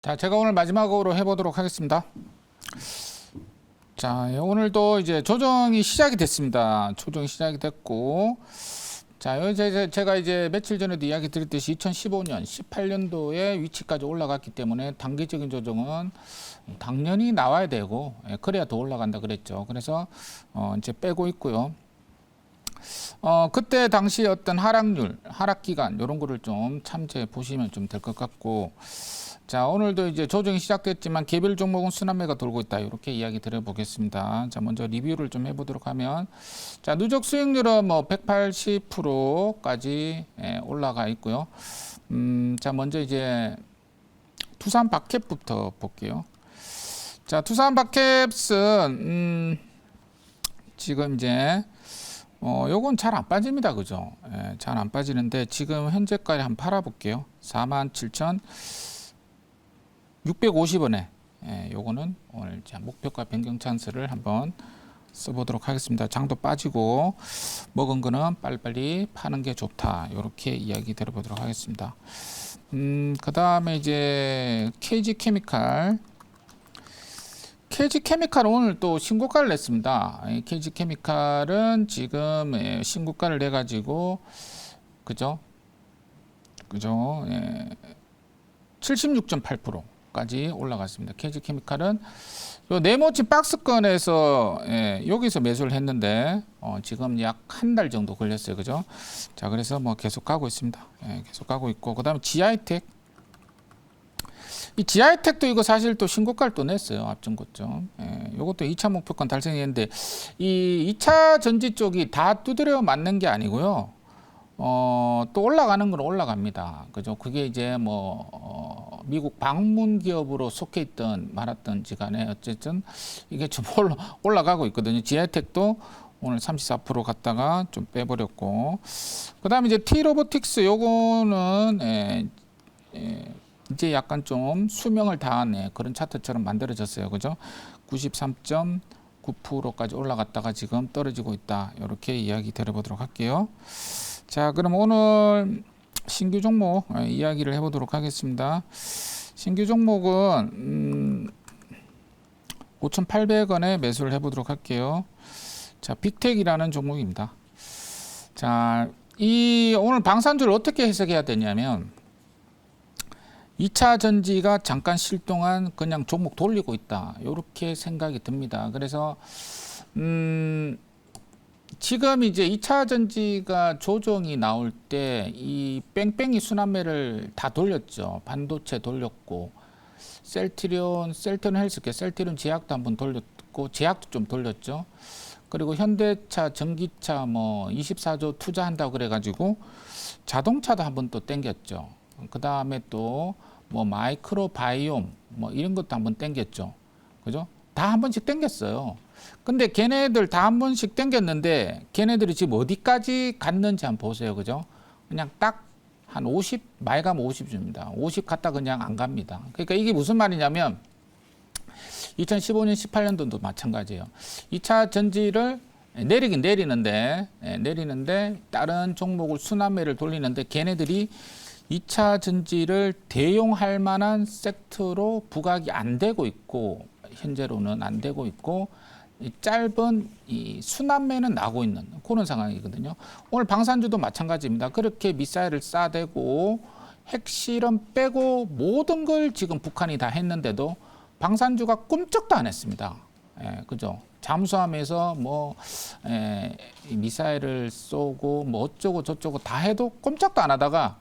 자, 제가 오늘 마지막으로 해보도록 하겠습니다. 자, 오늘도 이제 조정이 시작이 됐습니다. 조정이 시작이 됐고, 자, 제가 이제 며칠 전에도 이야기 드렸듯이 2015년, 18년도에 위치까지 올라갔기 때문에 단기적인 조정은 당연히 나와야 되고, 그래야 더 올라간다 그랬죠. 그래서 이제 빼고 있고요. 그때 당시 어떤 하락률, 하락 기간 이런 거를 좀 참조해 보시면 좀 될 것 같고. 자, 오늘도 이제 조정이 시작됐지만 개별 종목은 순환매가 돌고 있다. 이렇게 이야기 드려보겠습니다. 자, 먼저 리뷰를 좀 해보도록 하면, 자, 누적 수익률은 뭐 180%까지 올라가 있고요. 자, 먼저 이제 투산 박캡부터 볼게요. 자, 투산 박캡은 지금 이제 요건 잘 안 빠집니다. 그죠? 잘 안 빠지는데 지금 현재까지 한번 팔아볼게요. 47,650원에 요거는 오늘 목표가 변경 찬스를 한번 써보도록 하겠습니다. 장도 빠지고 먹은 거는 빨리빨리 파는 게 좋다. 이렇게 이야기 들어보도록 하겠습니다. 그 다음에 이제 KG케미칼 오늘 또 신고가를 냈습니다. KG케미칼은 지금 신고가를 내 가지고 그죠? 76.8%까지 올라갔습니다. KG케미칼은 요 네모친 박스권에서 여기서 매수를 했는데 지금 약 한 달 정도 걸렸어요. 그죠? 자, 그래서 뭐 계속 가고 있습니다. 계속 가고 있고, 그다음에 GI텍. 이 GI텍도 이거 사실 또 신고가를 또 냈어요. 앞전 고점. 요것도 2차 목표권 달성했는데 이 2차 전지 쪽이 다 두드려 맞는 게 아니고요. 또 올라가는 건 올라갑니다. 그죠? 그게 이제 미국 방문 기업으로 속해 있던 말았던지 간에 어쨌든 이게 좀 올라가고 있거든요. GI텍도 오늘 34% 갔다가 좀 빼버렸고, 그 다음에 이제 T로보틱스 요거는 이제 약간 좀 수명을 다한 그런 차트처럼 만들어졌어요. 그죠? 93.9%까지 올라갔다가 지금 떨어지고 있다. 이렇게 이야기 드려보도록 할게요. 자, 그럼 오늘 신규 종목 이야기를 해보도록 하겠습니다. 신규 종목은 5,800원에 매수를 해보도록 할게요. 자, 빅텍이라는 종목입니다. 자, 이 오늘 방산주를 어떻게 해석해야 되냐면 2차 전지가 잠깐 쉴 동안 그냥 종목 돌리고 있다. 이렇게 생각이 듭니다. 그래서 지금 이제 2차 전지가 조정이 나올 때 이 뺑뺑이 순환매를 다 돌렸죠. 반도체 돌렸고, 셀트리온 헬스케어, 셀트리온 제약도 한번 돌렸고, 제약도 좀 돌렸죠. 그리고 현대차, 전기차 24조 투자한다고 그래가지고 자동차도 한번 또 땡겼죠. 그 다음에 또 마이크로바이옴 이런 것도 한번 땡겼죠. 그죠? 다 한 번씩 땡겼어요. 근데 걔네들 다 한 번씩 땡겼는데 걔네들이 지금 어디까지 갔는지 한번 보세요. 그죠? 그냥 딱 한 50, 말감 50주입니다. 50 갔다 그냥 안 갑니다. 그러니까 이게 무슨 말이냐면 2015년, 18년도도 마찬가지예요. 2차 전지를 내리긴 내리는데 다른 종목을 순환매를 돌리는데 걔네들이 2차 전지를 대용할 만한 섹터로 부각이 안 되고 있고, 현재로는 안 되고 있고, 짧은 이 순환매는 나고 있는 그런 상황이거든요. 오늘 방산주도 마찬가지입니다. 그렇게 미사일을 쏴대고 핵실험 빼고 모든 걸 지금 북한이 다 했는데도 방산주가 꿈쩍도 안 했습니다. 그죠? 잠수함에서 미사일을 쏘고 어쩌고 저쩌고 다 해도 꼼짝도 안 하다가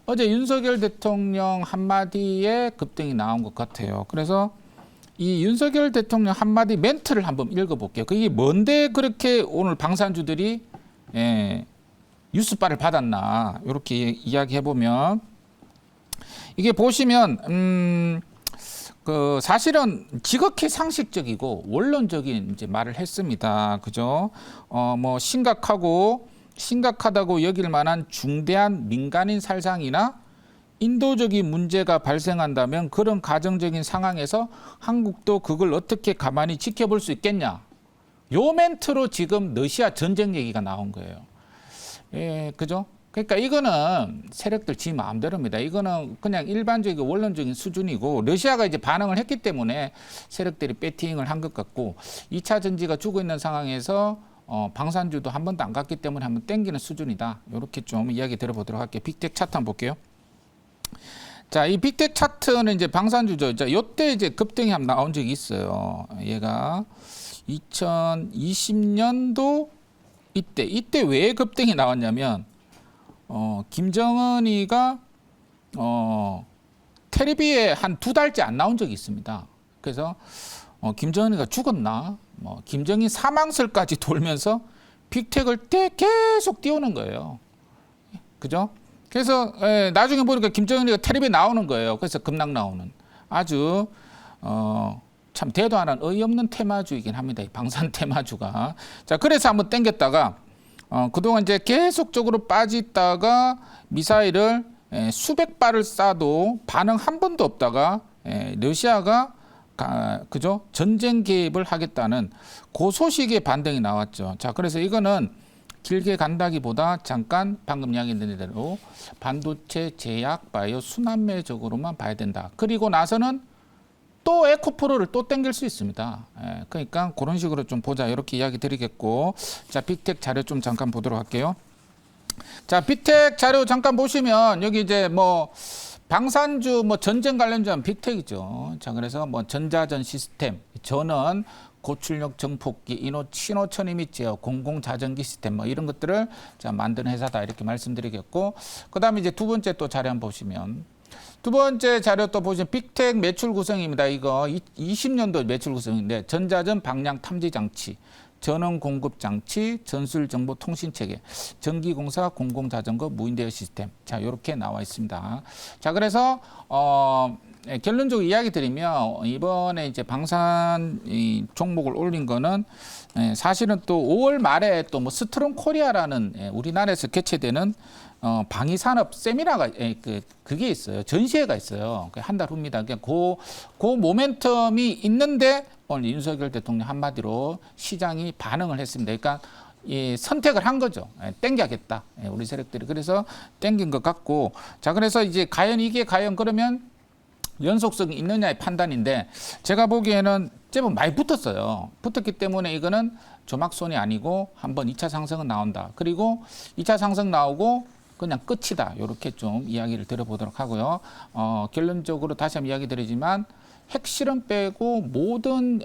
어제 윤석열 대통령 한마디에 급등이 나온 것 같아요. 그래서 이 윤석열 대통령 한마디 멘트를 한번 읽어볼게요. 그게 뭔데 그렇게 오늘 방산주들이 뉴스바를 받았나 이렇게 이야기해보면, 이게 보시면 그 사실은 지극히 상식적이고 원론적인 이제 말을 했습니다. 그죠? 심각하다고 여길 만한 중대한 민간인 살상이나 인도적인 문제가 발생한다면 그런 가정적인 상황에서 한국도 그걸 어떻게 가만히 지켜볼 수 있겠냐. 요 멘트로 지금 러시아 전쟁 얘기가 나온 거예요. 그죠? 그러니까 이거는 세력들 지 마음대로입니다. 이거는 그냥 일반적인 원론적인 수준이고 러시아가 이제 반응을 했기 때문에 세력들이 배팅을 한 것 같고 2차 전지가 죽어 있는 상황에서 방산주도 한 번도 안 갔기 때문에 한번 땡기는 수준이다. 이렇게 좀 이야기 들어보도록 할게요. 빅텍 차트 한번 볼게요. 자, 이 빅텍 차트는 이제 방산주죠. 자, 요때 이제 급등이 한번 나온 적이 있어요. 얘가 2020년도 이때 왜 급등이 나왔냐면 김정은이가 텔레비에 한 2달째 안 나온 적이 있습니다. 그래서 김정은이가 죽었나? 김정인 사망설까지 돌면서 빅텍을 계속 띄우는 거예요. 그죠? 그래서 나중에 보니까 김정은이가 텔레비에 나오는 거예요. 그래서 급락 나오는 아주 참 대도 안 한 어이없는 테마주이긴 합니다. 이 방산 테마주가. 자, 그래서 한번 땡겼다가 그동안 이제 계속적으로 빠지다가 미사일을 수백 발을 쏴도 반응 한 번도 없다가 러시아가 그죠? 전쟁 개입을 하겠다는 그 소식의 반등이 나왔죠. 자, 그래서 이거는 길게 간다기보다 잠깐 방금 이야기했던 대로 반도체, 제약, 바이오, 순환매적으로만 봐야 된다. 그리고 나서는 또 에코프로를 또 땡길 수 있습니다. 그러니까 그런 식으로 좀 보자. 이렇게 이야기 드리겠고. 자, 빅텍 자료 좀 잠깐 보도록 할게요. 자, 빅텍 자료 잠깐 보시면 여기 이제 뭐 방산주 뭐 전쟁 관련주 하면 빅텍이죠. 자, 그래서 뭐 전자전 시스템, 전원, 고출력 정폭기, 신호천 이미지 제어, 공공자전기 시스템 뭐 이런 것들을 자, 만드는 회사다 이렇게 말씀드리겠고. 그다음에 이제 두 번째 또 자료 한번 보시면 두 번째 자료 또 보시면 빅텍 매출 구성입니다. 이거 20년도 매출 구성인데 전자전 방향 탐지 장치, 전원 공급 장치, 전술 정보 통신 체계, 전기공사, 공공자전거, 무인 대여 시스템. 자, 이렇게 나와 있습니다. 자, 그래서 결론적으로 이야기 드리면 이번에 이제 방산 종목을 올린 거는 사실은 또 5월 말에 또 뭐 스트롱 코리아라는 우리나라에서 개최되는 방위산업 세미나가 그게 있어요. 전시회가 있어요. 한 달 후입니다. 그 모멘텀이 있는데 오늘 윤석열 대통령 한마디로 시장이 반응을 했습니다. 그러니까 선택을 한 거죠. 땡겨야겠다. 우리 세력들이. 그래서 땡긴 것 같고. 자, 그래서 이제 이게 과연 그러면 연속성이 있느냐의 판단인데 제가 보기에는 제법 많이 붙었어요. 붙었기 때문에 이거는 조막손이 아니고 한번 2차 상승은 나온다. 그리고 2차 상승 나오고 그냥 끝이다. 이렇게 좀 이야기를 들어보도록 하고요. 결론적으로 다시 한번 이야기 드리지만 핵실험 빼고 모든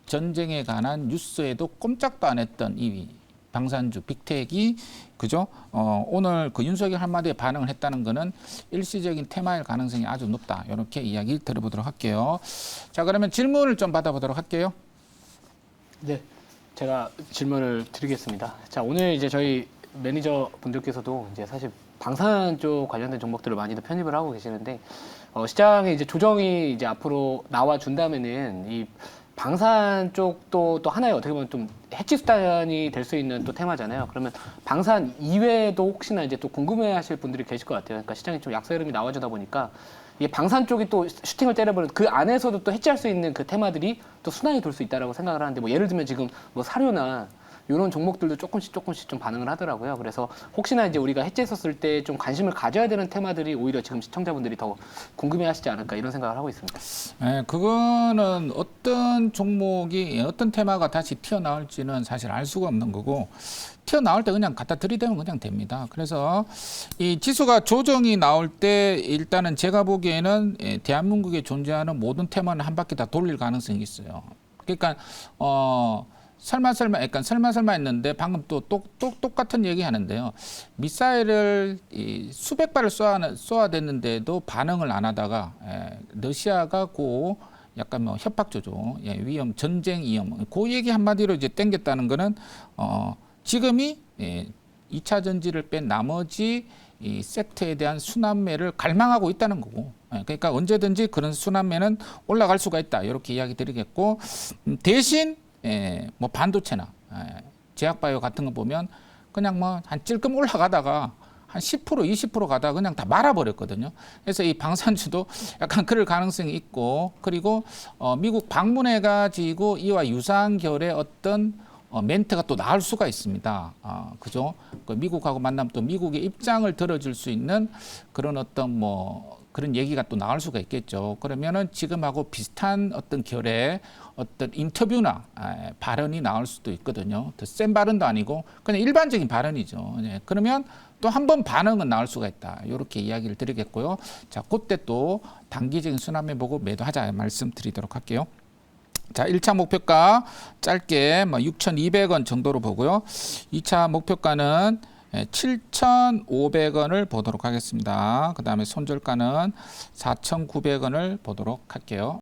전쟁에 관한 뉴스에도 꼼짝도 안 했던 이 방산주 빅텍이 그죠? 오늘 그 윤석열 한마디에 반응을 했다는 거는 일시적인 테마일 가능성이 아주 높다. 이렇게 이야기 들어보도록 할게요. 자, 그러면 질문을 좀 받아보도록 할게요. 네, 제가 질문을 드리겠습니다. 자, 오늘 이제 저희 매니저 분들께서도 이제 사실 방산 쪽 관련된 종목들을 많이들 편입을 하고 계시는데 시장에 이제 조정이 이제 앞으로 나와 준다면은 이 방산 쪽도 또 하나의 어떻게 보면 좀 해치 수단이 될 수 있는 또 테마잖아요. 그러면 방산 이외에도 혹시나 이제 또 궁금해하실 분들이 계실 것 같아요. 그러니까 시장이 좀 약세 흐름이 나와주다 보니까 이게 방산 쪽이 또 슈팅을 때려버리는 그 안에서도 또 해치할 수 있는 그 테마들이 또 순환이 돌 수 있다라고 생각을 하는데 뭐 예를 들면 지금 뭐 사료나 이런 종목들도 조금씩 좀 반응을 하더라고요. 그래서 혹시나 이제 우리가 해지했었을 때 좀 관심을 가져야 되는 테마들이 오히려 지금 시청자분들이 더 궁금해하시지 않을까 이런 생각을 하고 있습니다. 네, 그거는 어떤 종목이 어떤 테마가 다시 튀어나올지는 사실 알 수가 없는 거고 튀어나올 때 그냥 갖다 들이대면 그냥 됩니다. 그래서 이 지수가 조정이 나올 때 일단은 제가 보기에는 대한민국에 존재하는 모든 테마는 한 바퀴 다 돌릴 가능성이 있어요. 그러니까 설마 했는데 방금 또 똑같은 얘기 하는데요. 미사일을 수백 발을 쏘아댔는데도 반응을 안 하다가 러시아가 약간 뭐 협박조죠. 위험, 전쟁 위험. 그 얘기 한마디로 이제 땡겼다는 거는 지금이 2차 전지를 뺀 나머지 이 섹터에 대한 순환매를 갈망하고 있다는 거고. 그러니까 언제든지 그런 순환매는 올라갈 수가 있다. 이렇게 이야기 드리겠고 대신 뭐 반도체나 제약바이오 같은 거 보면 그냥 뭐 한 찔끔 올라가다가 한 10% 20% 가다가 그냥 다 말아버렸거든요. 그래서 이 방산주도 약간 그럴 가능성이 있고 그리고 미국 방문해가지고 이와 유사한 결의 어떤 멘트가 또 나올 수가 있습니다. 그죠? 그 미국하고 만나면 또 미국의 입장을 들어줄 수 있는 그런 어떤 뭐 그런 얘기가 또 나올 수가 있겠죠. 그러면은 지금하고 비슷한 어떤 결의 어떤 인터뷰나 발언이 나올 수도 있거든요. 더 센 발언도 아니고 그냥 일반적인 발언이죠. 예, 그러면 또 한 번 반응은 나올 수가 있다. 이렇게 이야기를 드리겠고요. 자, 그때 또 단기적인 순환매 보고 매도하자 말씀드리도록 할게요. 자, 1차 목표가 짧게 6,200원 정도로 보고요. 2차 목표가는 7,500원을 보도록 하겠습니다. 그 다음에 손절가는 4,900원을 보도록 할게요.